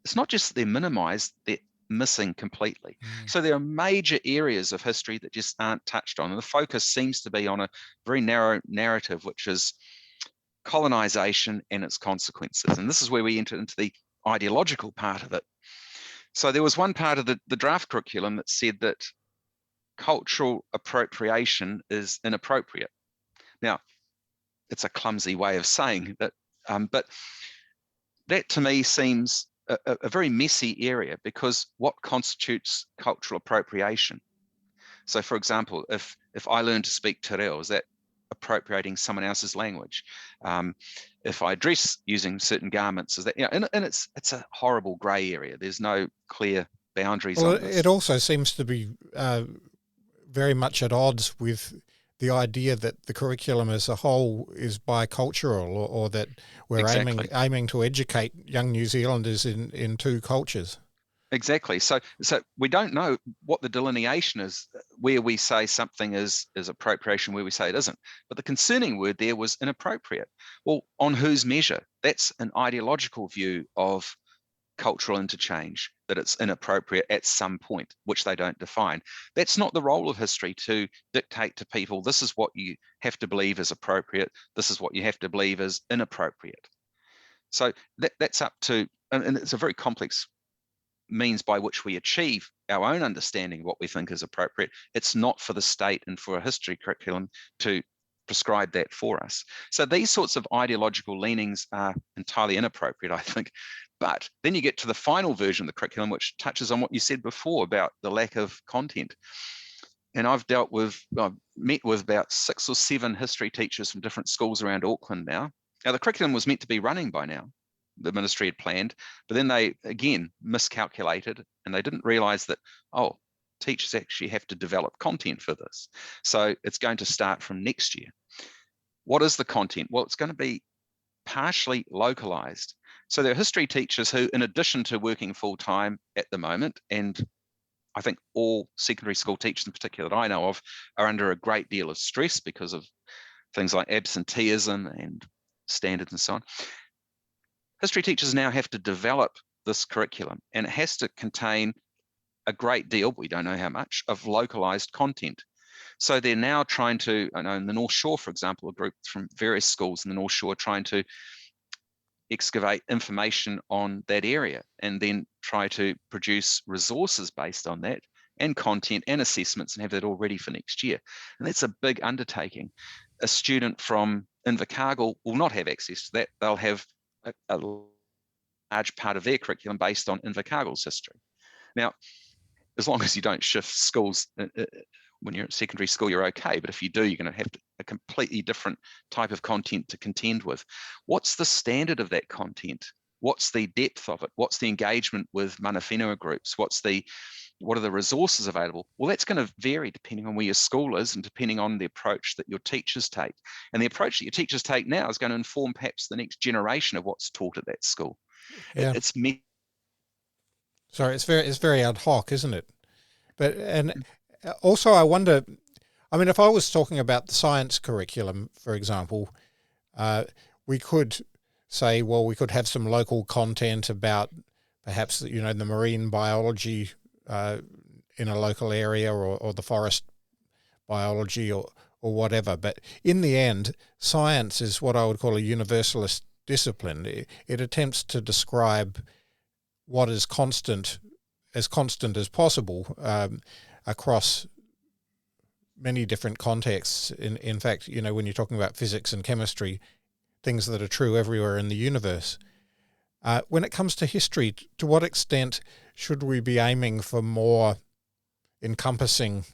It's not just they're minimized, they're missing completely. So there are major areas of history that just aren't touched on. And the focus seems to be on a very narrow narrative, which is colonization and its consequences. And this is where we enter into the ideological part of it. So there was one part of the draft curriculum that said that cultural appropriation is inappropriate. Now, it's a clumsy way of saying that, but that to me seems a very messy area, because what constitutes cultural appropriation? So, for example, if I learn to speak te reo, is that appropriating someone else's language? If I dress using certain garments, is that, and it's a horrible grey area. There's no clear boundaries on this. It also seems to be very much at odds with the idea that the curriculum as a whole is bicultural, or that we're aiming to educate young New Zealanders in two cultures. Exactly. So we don't know what the delineation is, where we say something is appropriation, where we say it isn't. But the concerning word there was inappropriate. Well, on whose measure? That's an ideological view of cultural interchange, that it's inappropriate at some point, which they don't define. That's not the role of history, to dictate to people, this is what you have to believe is appropriate, this is what you have to believe is inappropriate. So that's up to, and it's a very complex means by which we achieve our own understanding of what we think is appropriate. It's not for the state and for a history curriculum to prescribe that for us. So these sorts of ideological leanings are entirely inappropriate, I think. But then you get to the final version of the curriculum, which touches on what you said before about the lack of content. And I've met with about 6 or 7 history teachers from different schools around Auckland now. Now, the curriculum was meant to be running by now, the ministry had planned, but then they again miscalculated, and they didn't realize that, oh, teachers actually have to develop content for this. So it's going to start from next year. What is the content? Well, it's going to be partially localized. So there are history teachers who, in addition to working full-time at the moment, and I think all secondary school teachers in particular that I know of are under a great deal of stress because of things like absenteeism and standards and so on. History teachers now have to develop this curriculum, and it has to contain a great deal, we don't know how much, of localized content. So they're now trying to, I know in the North Shore, for example, a group from various schools in the North Shore trying to excavate information on that area and then try to produce resources based on that, and content and assessments, and have that all ready for next year. And that's a big undertaking. A student from Invercargill will not have access to that. They'll have a large part of their curriculum based on Invercargill's history. Now, as long as you don't shift schools when you're at secondary school, you're okay. But if you do, you're going to have a completely different type of content to contend with. What's the standard of that content? What's the depth of it? What's the engagement with mana whenua groups? What are the resources available? Well, that's going to vary depending on where your school is and depending on the approach that your teachers take. And the approach that your teachers take now is going to inform perhaps the next generation of what's taught at that school. Yeah. Sorry, it's very ad hoc, isn't it? But and also I wonder, I mean, if I was talking about the science curriculum, for example, we could say, well, we could have some local content about perhaps, the marine biology in a local area, or the forest biology, or whatever. But in the end, science is what I would call a universalist discipline. It attempts to describe what is constant as possible across many different contexts. In fact, when you're talking about physics and chemistry, things that are true everywhere in the universe. When it comes to history, to what extent should we be aiming for more encompassing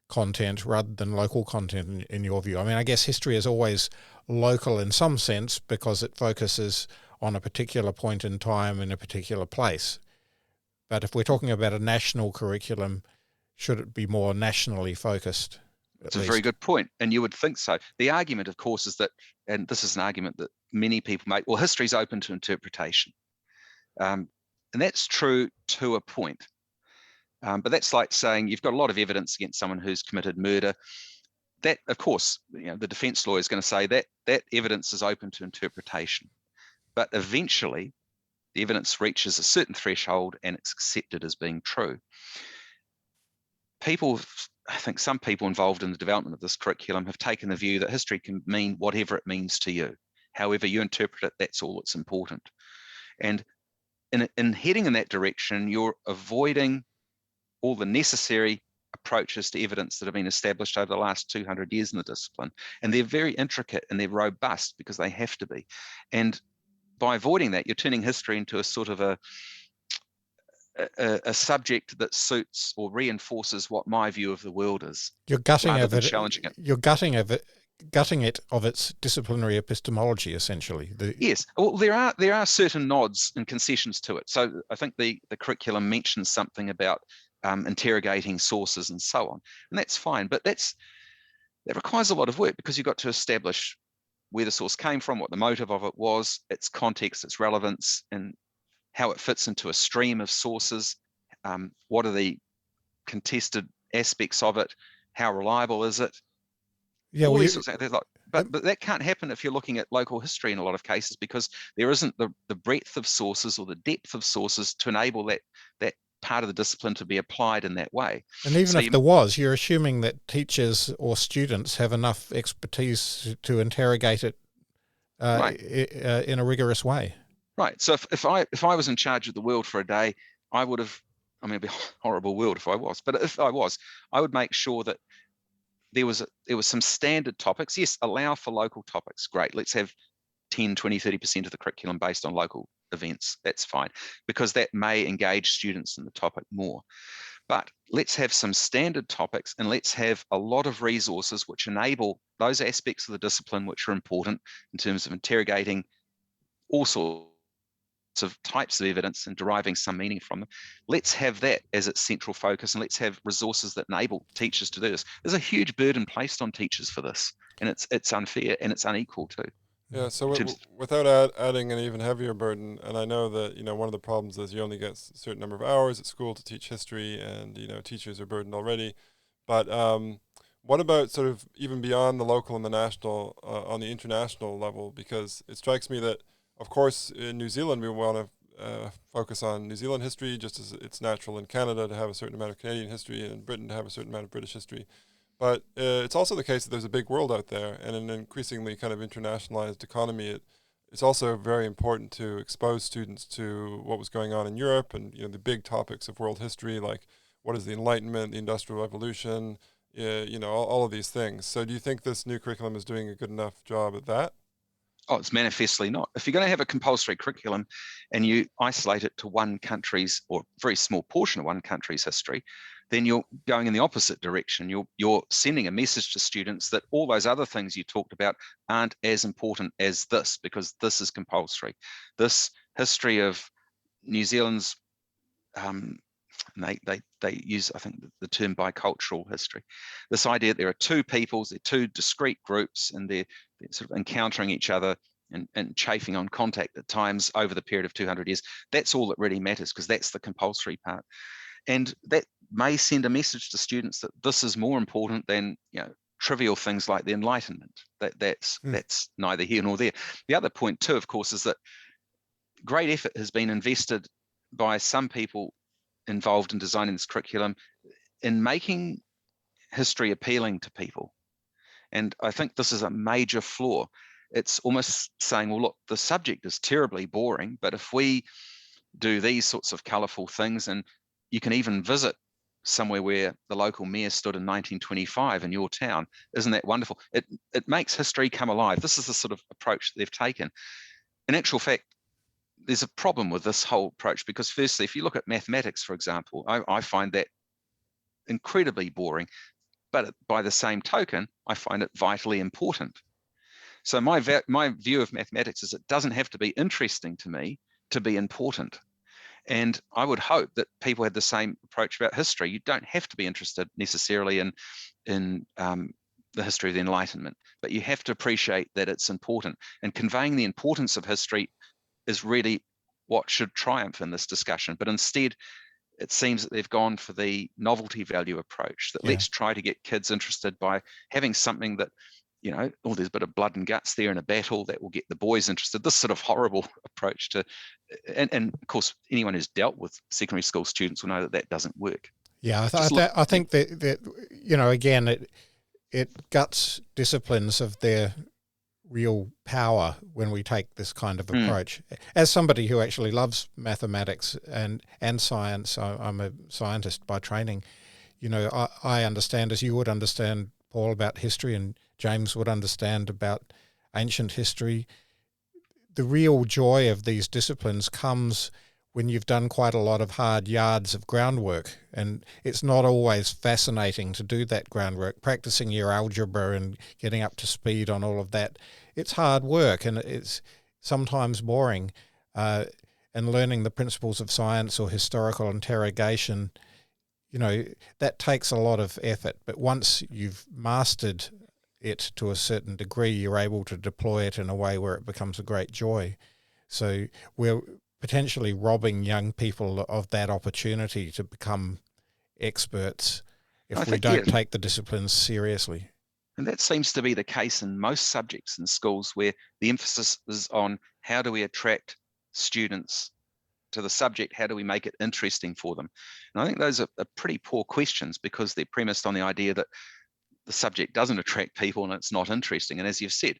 content rather than local content in your view? I mean, I guess history is always local in some sense because it focuses on a particular point in time in a particular place. But if we're talking about a national curriculum, should it be more nationally focused? It's a very good point, and you would think so. The argument, of course, is that, and this is an argument that many people make, well, history is open to interpretation. And that's true to a point. But that's like saying you've got a lot of evidence against someone who's committed murder. That, of course, the defense lawyer is going to say that evidence is open to interpretation. But eventually, the evidence reaches a certain threshold and it's accepted as being true. I think some people involved in the development of this curriculum have taken the view that history can mean whatever it means to you. However you interpret it, that's all that's important. And in heading in that direction, you're avoiding all the necessary approaches to evidence that have been established over the last 200 years in the discipline. And they're very intricate and they're robust because they have to be. And by avoiding that, you're turning history into a sort of a subject that suits or reinforces what my view of the world is. You're gutting rather of than it. Challenging it. You're gutting it of its disciplinary epistemology, essentially. Yes. Well, there are certain nods and concessions to it. So I think the curriculum mentions something about interrogating sources and so on, and that's fine. But that requires a lot of work because you've got to establish where the source came from, what the motive of it was, its context, its relevance, and how it fits into a stream of sources. What are the contested aspects of it? How reliable is it? Yeah, All these sorts of things. But that can't happen if you're looking at local history in a lot of cases, because there isn't the breadth of sources or the depth of sources to enable that part of the discipline to be applied in that way. And even if there was, you're assuming that teachers or students have enough expertise to interrogate it right. in a rigorous way. Right. So if I was in charge of the world for a day, I would have, I mean, it'd be a horrible world if I was, but if I was, I would make sure that there was some standard topics. Yes, allow for local topics. Great. Let's have 10, 20, 30% of the curriculum based on local events. That's fine, because that may engage students in the topic more. But let's have some standard topics, and let's have a lot of resources which enable those aspects of the discipline which are important in terms of interrogating all sorts of types of evidence and deriving some meaning from them. Let's have that as its central focus, and let's have resources that enable teachers to do this. There's a huge burden placed on teachers for this, and it's unfair and it's unequal too. Yeah, so without adding an even heavier burden, and I know that, one of the problems is you only get a certain number of hours at school to teach history, and, teachers are burdened already. But what about sort of even beyond the local and the national, on the international level? Because it strikes me that, of course, in New Zealand, we want to focus on New Zealand history, just as it's natural in Canada to have a certain amount of Canadian history and in Britain to have a certain amount of British history. But it's also the case that there's a big world out there, and in an increasingly kind of internationalized economy, it's also very important to expose students to what was going on in Europe and the big topics of world history, like what is the Enlightenment, the Industrial Revolution, all of these things. So do you think this new curriculum is doing a good enough job at that? Oh, it's manifestly not. If you're going to have a compulsory curriculum and you isolate it to one country's or very small portion of one country's history, then you're going in the opposite direction. You're sending a message to students that all those other things you talked about aren't as important as this, because this is compulsory. This history of New Zealand's, they use, I think, the term bicultural history. This idea that there are two peoples, they're two discrete groups, and they're sort of encountering each other and chafing on contact at times over the period of 200 years. That's all that really matters, because that's the compulsory part. And that may send a message to students that this is more important than trivial things like the Enlightenment. That's neither here nor there. The other point too, of course, is that great effort has been invested by some people involved in designing this curriculum in making history appealing to people. And I think this is a major flaw. It's almost saying, well, look, the subject is terribly boring, but if we do these sorts of colourful things, and you can even visit somewhere where the local mayor stood in 1925 in your town, isn't that wonderful? It makes history come alive. This is the sort of approach that they've taken. In actual fact, there's a problem with this whole approach, because firstly, if you look at mathematics, for example, I find that incredibly boring, but by the same token, I find it vitally important. So my view of mathematics is it doesn't have to be interesting to me to be important. And I would hope that people had the same approach about history. You don't have to be interested necessarily in the history of the Enlightenment, but you have to appreciate that it's important. And conveying the importance of history is really what should triumph in this discussion. But instead, it seems that they've gone for the novelty value approach, that let's try to get kids interested by having something that, there's a bit of blood and guts there in a battle that will get the boys interested. This sort of horrible approach to, and of course, anyone who's dealt with secondary school students will know that doesn't work. Yeah, I think that again, it guts disciplines of their real power when we take this kind of approach. As somebody who actually loves mathematics and science, I'm a scientist by training, I understand, as you would understand, Paul, about history, and James would understand about ancient history. The real joy of these disciplines comes when you've done quite a lot of hard yards of groundwork, and it's not always fascinating to do that groundwork, practicing your algebra and getting up to speed on all of that. It's hard work, and it's sometimes boring, and learning the principles of science or historical interrogation, that takes a lot of effort. But once you've mastered it to a certain degree, you're able to deploy it in a way where it becomes a great joy. So we're potentially robbing young people of that opportunity to become experts if we don't take the disciplines seriously. And that seems to be the case in most subjects in schools, where the emphasis is on how do we attract students to the subject, how do we make it interesting for them? And I think those are pretty poor questions, because they're premised on the idea that the subject doesn't attract people and it's not interesting. And as you've said,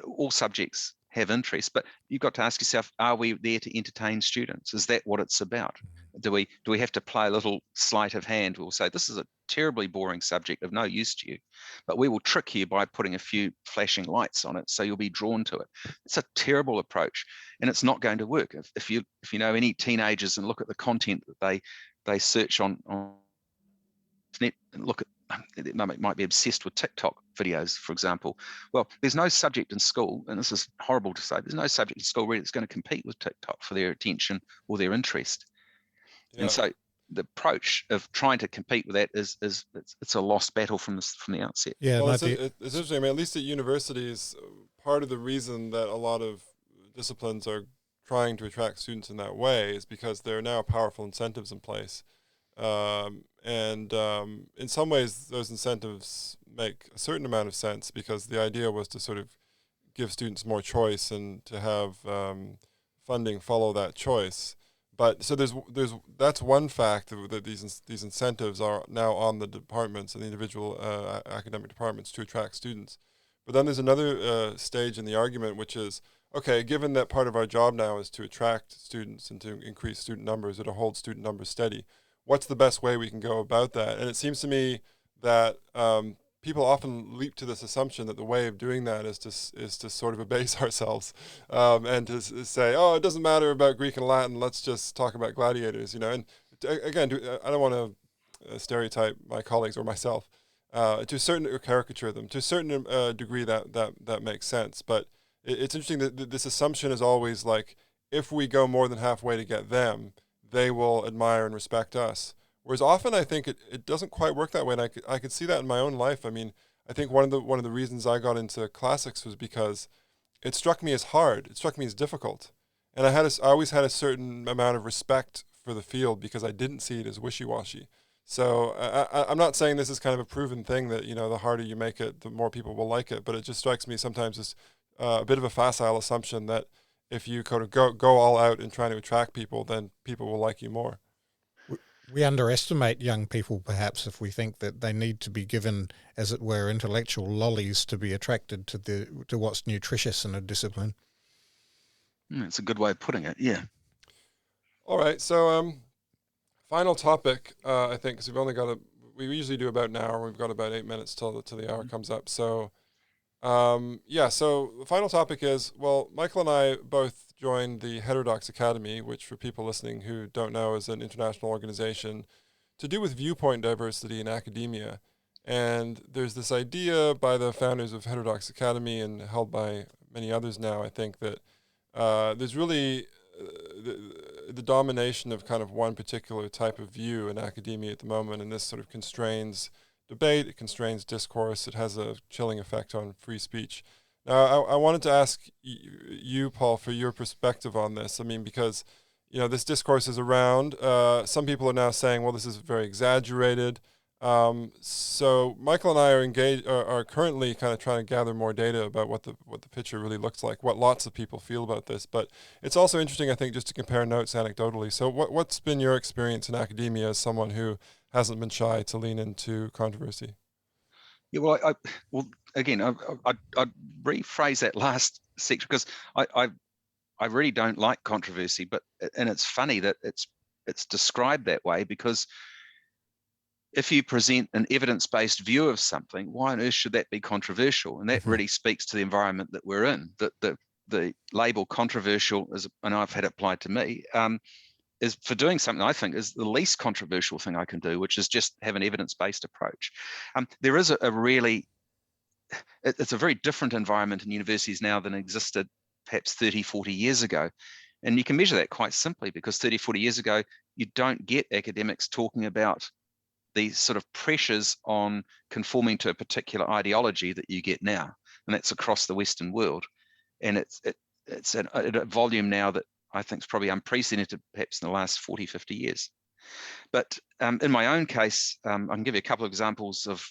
all subjects have interest, but you've got to ask yourself, are we there to entertain students? Is that what it's about? Do we have to play a little sleight of hand? We'll say, this is a terribly boring subject of no use to you, but we will trick you by putting a few flashing lights on it so you'll be drawn to it. It's a terrible approach, and it's not going to work. If you know any teenagers and look at the content that they search on net and look at, they might be obsessed with TikTok videos, for example. Well, there's no subject in school, and this is horrible to say, there's no subject in school really that's going to compete with TikTok for their attention or their interest. Yeah. And so the approach of trying to compete with that is it's a lost battle from the outset. Yeah, well, it's interesting. I mean, at least at universities, part of the reason that a lot of disciplines are trying to attract students in that way is because there are now powerful incentives in place. In some ways, those incentives make a certain amount of sense, because the idea was to sort of give students more choice and to have funding follow that choice. But so that's one fact that these incentives are now on the departments and the individual academic departments to attract students. But then there's another stage in the argument, which is, okay, given that part of our job now is to attract students and to increase student numbers or to hold student numbers steady, what's the best way we can go about that? And it seems to me that people often leap to this assumption that the way of doing that is to sort of abase ourselves and to say, oh, it doesn't matter about Greek and Latin, let's just talk about gladiators, And again, I don't want to stereotype my colleagues or myself to a certain, or caricature them to a certain degree. That makes sense, but it's interesting that this assumption is always like, if we go more than halfway to get them, they will admire and respect us. Whereas often I think it doesn't quite work that way, and I could see that in my own life. I mean, I think one of the reasons I got into classics was because it struck me as hard. It struck me as difficult, and I always had a certain amount of respect for the field because I didn't see it as wishy-washy. So I'm not saying this is kind of a proven thing that the harder you make it, the more people will like it. But it just strikes me sometimes as a bit of a facile assumption that if you kind of go all out in trying to attract people, then people will like you more. We underestimate young people, perhaps, if we think that they need to be given, as it were, intellectual lollies to be attracted to what's nutritious in a discipline. It's a good way of putting it, yeah. All right, so final topic, I think, because we usually do about an hour. We've got about 8 minutes till the hour comes up. So, so the final topic is, well, Michael and I both joined the Heterodox Academy, which, for people listening who don't know, is an international organization to do with viewpoint diversity in academia. And there's this idea by the founders of Heterodox Academy, and held by many others now, I think, that there's really the domination of kind of one particular type of view in academia at the moment, and this sort of constrains debate, it constrains discourse, it has a chilling effect on free speech. Now, I wanted to ask you, Paul, for your perspective on this. I mean, because, this discourse is around. Some people are now saying, well, this is very exaggerated. So Michael and I are currently kind of trying to gather more data about what the picture really looks like, what lots of people feel about this. But it's also interesting, I think, just to compare notes anecdotally. So what's been your experience in academia as someone who hasn't been shy to lean into controversy? Yeah, well, I'd rephrase that last section, because I really don't like controversy, and it's funny that it's described that way, because if you present an evidence-based view of something, why on earth should that be controversial? And that really speaks to the environment that we're in. That the label controversial is, and I've had it applied to me, is for doing something I think is the least controversial thing I can do, which is just have an evidence-based approach. There is it's a very different environment in universities now than existed perhaps 30, 40 years ago. And you can measure that quite simply, because 30, 40 years ago, you don't get academics talking about the sort of pressures on conforming to a particular ideology that you get now. And that's across the Western world. And it's at a volume now that I think is probably unprecedented, perhaps in the last 40, 50 years. But in my own case, I can give you a couple of examples of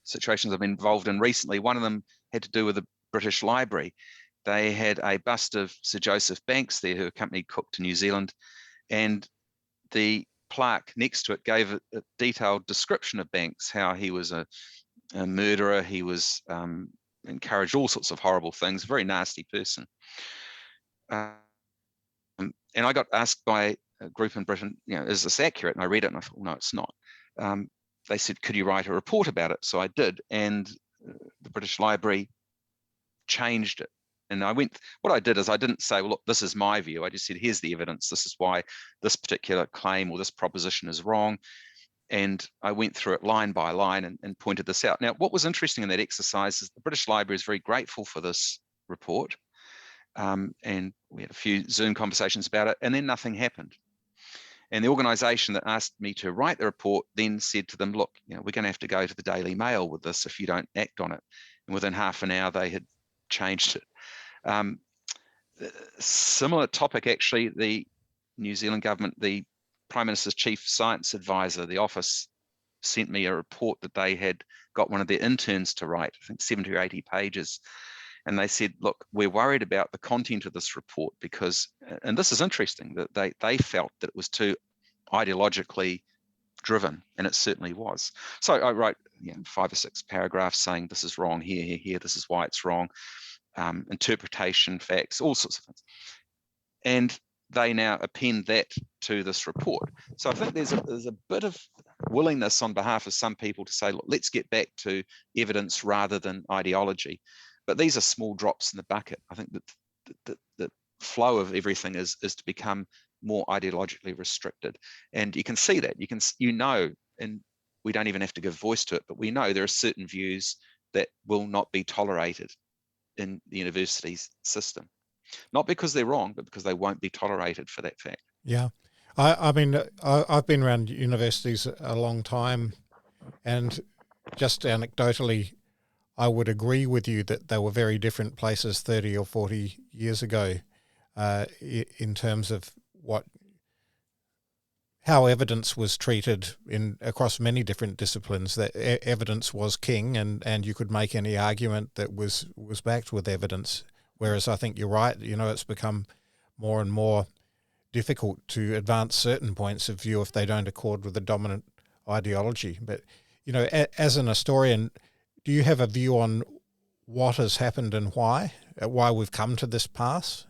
situations I've been involved in recently. One of them had to do with the British Library. They had a bust of Sir Joseph Banks there, who accompanied Cook to New Zealand, and the plaque next to it gave a detailed description of Banks, how he was a murderer, he was encouraged all sorts of horrible things, very nasty person. And I got asked by a group in Britain, is this accurate? And I read it and I thought, no, it's not. They said, could you write a report about it? So I did, and the British Library changed it. And what I did is I didn't say, well, look, this is my view. I just said, here's the evidence. This is why this particular claim or this proposition is wrong. And I went through it line by line and pointed this out. Now, what was interesting in that exercise is the British Library is very grateful for this report. And we had a few Zoom conversations about it, and then nothing happened. And the organisation that asked me to write the report then said to them, look, we're going to have to go to the Daily Mail with this if you don't act on it. And within half an hour, they had changed it. Similar topic, actually, the New Zealand government, the Prime Minister's Chief Science Advisor, the office, sent me a report that they had got one of their interns to write, I think 70 or 80 pages. And they said, look, we're worried about the content of this report because, and this is interesting, that they felt that it was too ideologically driven, and it certainly was. So I wrote 5 or 6 paragraphs saying this is wrong here, this is why it's wrong, interpretation, facts, all sorts of things. And they now append that to this report. So I think there's a bit of willingness on behalf of some people to say, look, let's get back to evidence rather than ideology. But these are small drops in the bucket. I think that the flow of everything is to become more ideologically restricted. And you can see that. And we don't even have to give voice to it, but we know there are certain views that will not be tolerated in the university's system. Not because they're wrong, but because they won't be tolerated for that fact. Yeah. I mean, I've been around universities a long time, and just anecdotally, I would agree with you that they were very different places 30 or 40 years ago in terms of how evidence was treated across many different disciplines. That evidence was king, and you could make any argument that was backed with evidence. Whereas I think you're right, it's become more and more difficult to advance certain points of view if they don't accord with the dominant ideology. But, as an historian, do you have a view on what has happened and why we've come to this pass?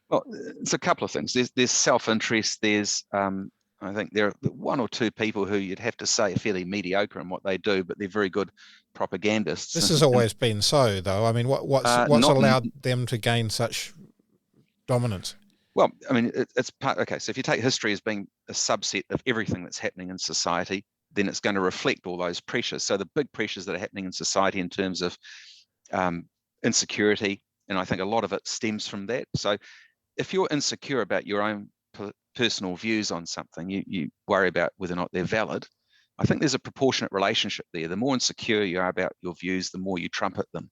Well, it's a couple of things. There's self-interest. There's, I think there are 1 or 2 people who you'd have to say are fairly mediocre in what they do, but they're very good propagandists. This has always been so, though. I mean, what's allowed them to gain such dominance? Well, I mean, it's part. Okay, so if you take history as being a subset of everything that's happening in society, then it's going to reflect all those pressures. So the big pressures that are happening in society in terms of insecurity, and I think a lot of it stems from that. So if you're insecure about your own personal views on something, you worry about whether or not they're valid. I think there's a proportionate relationship there. The more insecure you are about your views, the more you trumpet them.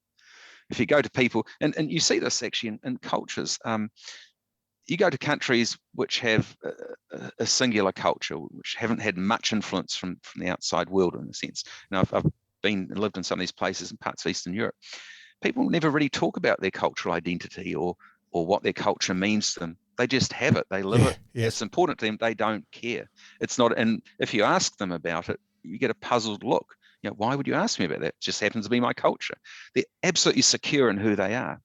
If you go to people, and you see this actually in cultures, you go to countries which have a singular culture, which haven't had much influence from the outside world in a sense. Now, I've been and lived in some of these places in parts of Eastern Europe. People never really talk about their cultural identity or what their culture means to them. They just have it. They live it. Yes. It's important to them. They don't care. It's not. And if you ask them about it, you get a puzzled look. Why would you ask me about that? It just happens to be my culture. They're absolutely secure in who they are.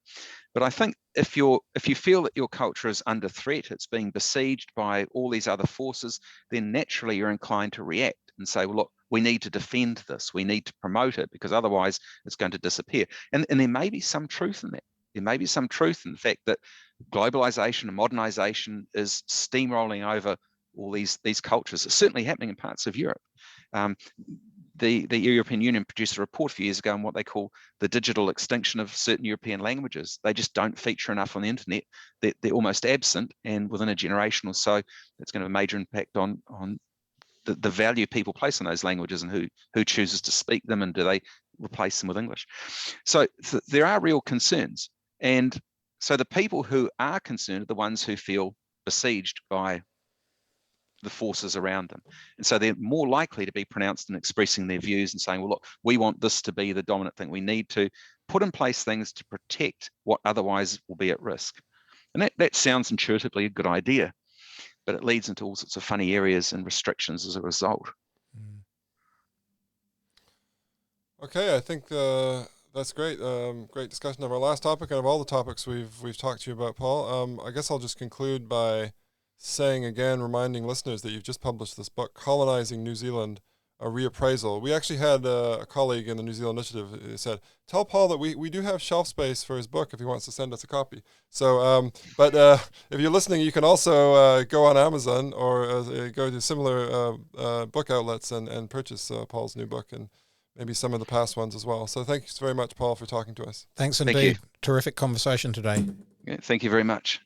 But I think if you feel that your culture is under threat, it's being besieged by all these other forces, then naturally you're inclined to react and say, well, look, we need to defend this. We need to promote it because otherwise it's going to disappear. And there may be some truth in that. There may be some truth in the fact that globalization and modernization is steamrolling over all these cultures. It's certainly happening in parts of Europe. The European Union produced a report a few years ago on what they call the digital extinction of certain European languages. They just don't feature enough on the internet. They're almost absent, and within a generation or so, it's going to have a major impact on the value people place on those languages and who chooses to speak them, and do they replace them with English. So there are real concerns. And So the people who are concerned are the ones who feel besieged by the forces around them. And so they're more likely to be pronounced in expressing their views and saying, well, look, we want this to be the dominant thing. We need to put in place things to protect what otherwise will be at risk. And that sounds intuitively a good idea, but it leads into all sorts of funny areas and restrictions as a result. Okay, I think that's great. Great discussion of our last topic and of all the topics we've talked to you about, Paul. I guess I'll just conclude by saying again, reminding listeners that you've just published this book, Colonizing New Zealand, a reappraisal. We actually had a colleague in the New Zealand Initiative who said, tell Paul that we do have shelf space for his book if he wants to send us a copy. So, but if you're listening, you can also go on Amazon or go to similar book outlets and purchase Paul's new book and maybe some of the past ones as well. So thanks very much, Paul, for talking to us. Thanks indeed. Terrific conversation today. Yeah, thank you very much.